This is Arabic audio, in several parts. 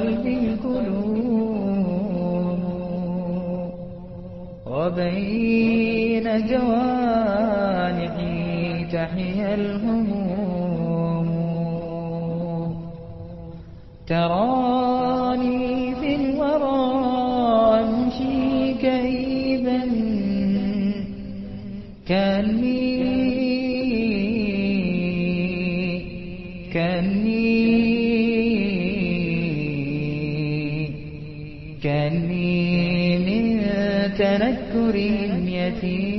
قلبي الكلوم وبين جوانحي تحيا الهموم تراني في الورى أمشي كئيبا كأني من تنكرهم يتيم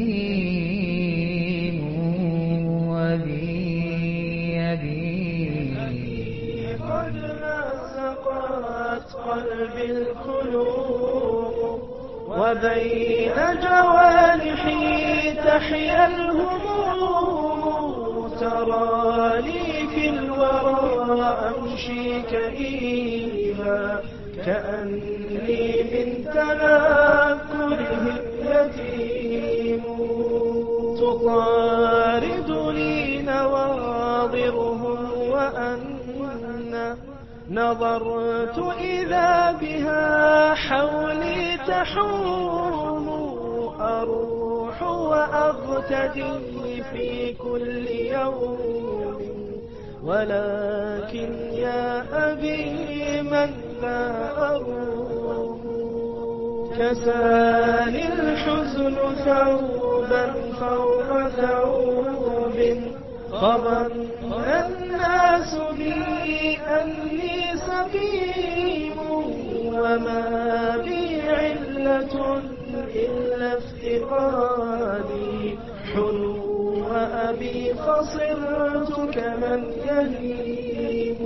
أبي قد مسقت قلبي القلوب وبين جوانحي تحيا الهموم تراني في الورى أمشي كئيبا كأني من تنكرهم يتيم تطاردني نواظرهم وأنا نظرت إذا بها حولي تحوم أروح وأغتدي في كل يوم ولكن يا أبي من لا أروم كساني الحزن ثوبا فوق ثوب فظن الناس بي أني سقيم وما بي علة إلا افتقادي حلو أبي فصرت كمن يهيم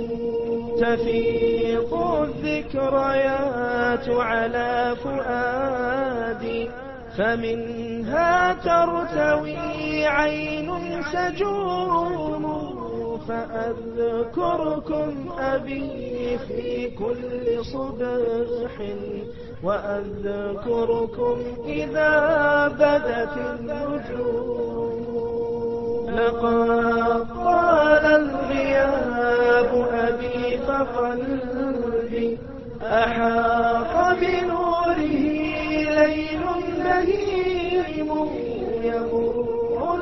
تفيض الذكريات على فؤادي فمنها ترتوي عين سجوم فأذكركم أبي في كل صبح وأذكركم إذا بدت النجوم لقد طال الغياب أبي فقلبي أحاط بنوره ليل بهيم يمر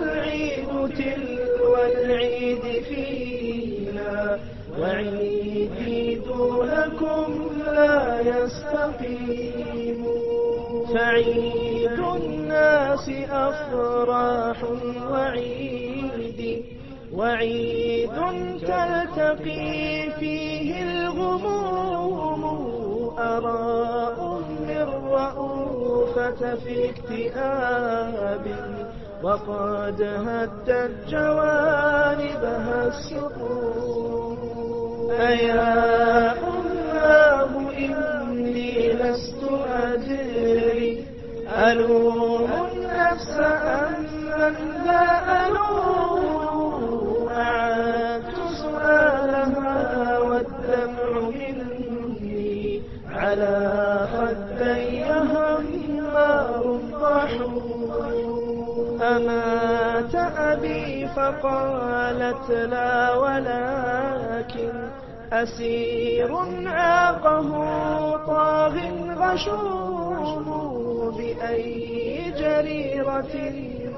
العيد تلو العيد فينا وعيدي دونكم لا يستقيم فعيد الناس أفراح وعيد تلتقي فيه الغموم أراء من رؤوفة في اكتئاب وقد هدت جوانبها السقوم أيا أماه إني لست أدري ألوم النفس أم من ذا ألوم أعدت سؤالها والدمع مني على خدي همار ضحوم أمات أبي فقالت لا ولكن أسير عاقه طاغ غشوم بأي جريرة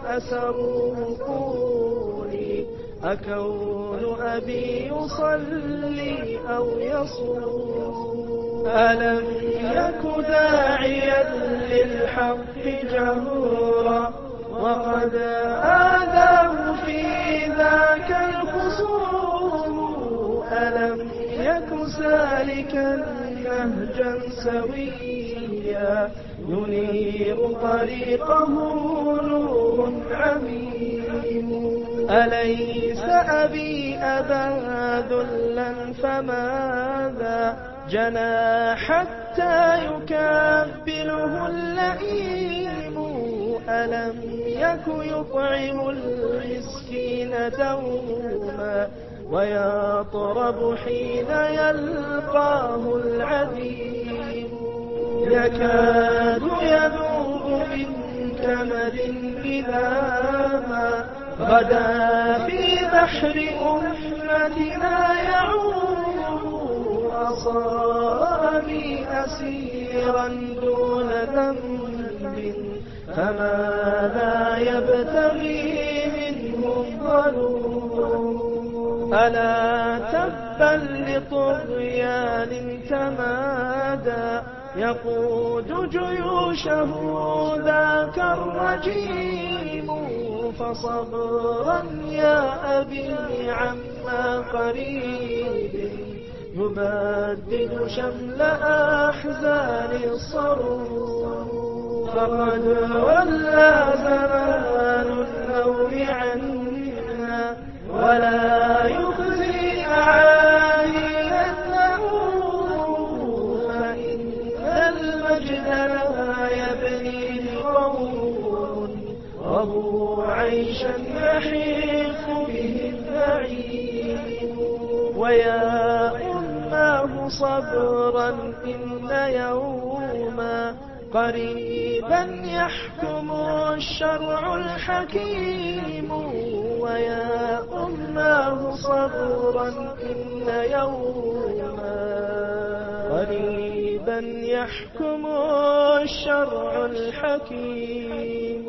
أسروا قولي أكون أبي يصلي أو يصوم ألم يك داعيا للحق جهورا وقد آذاه في ذاك الخصوم ألم يك سالكا نهجا سويا ينير طريقه نور عميم أليس أبي أبا ذلا فماذا جنى حتى يكبله اللئيم ألم يك يطعم المسكين دوما ويطرب حين يلقاه العديم يكاد يذوب من كمد إذا ما غدا في بحر أمتنا يعوم المصائب أسيرا دون ذنب، فماذا يبتغي منهم ظلوم؟ ألا تبا لطغيان تمادى يقود جيوشه ذاك الرجيم، فصبرا يا أبي عما قريب يبدد شمل أحزان الصروم. فقد ولى زمان النوم عنا ولا يخزي أعالي النوم، فإن المجد لا يبنيه قوم رضوا عيشا يحيق به النعيم. ويا أماه صبرا إن يوما قريبا يحكم الشرع الحكيم. ويا أماه صبرا إن يوما قريبا يحكم الشرع الحكيم.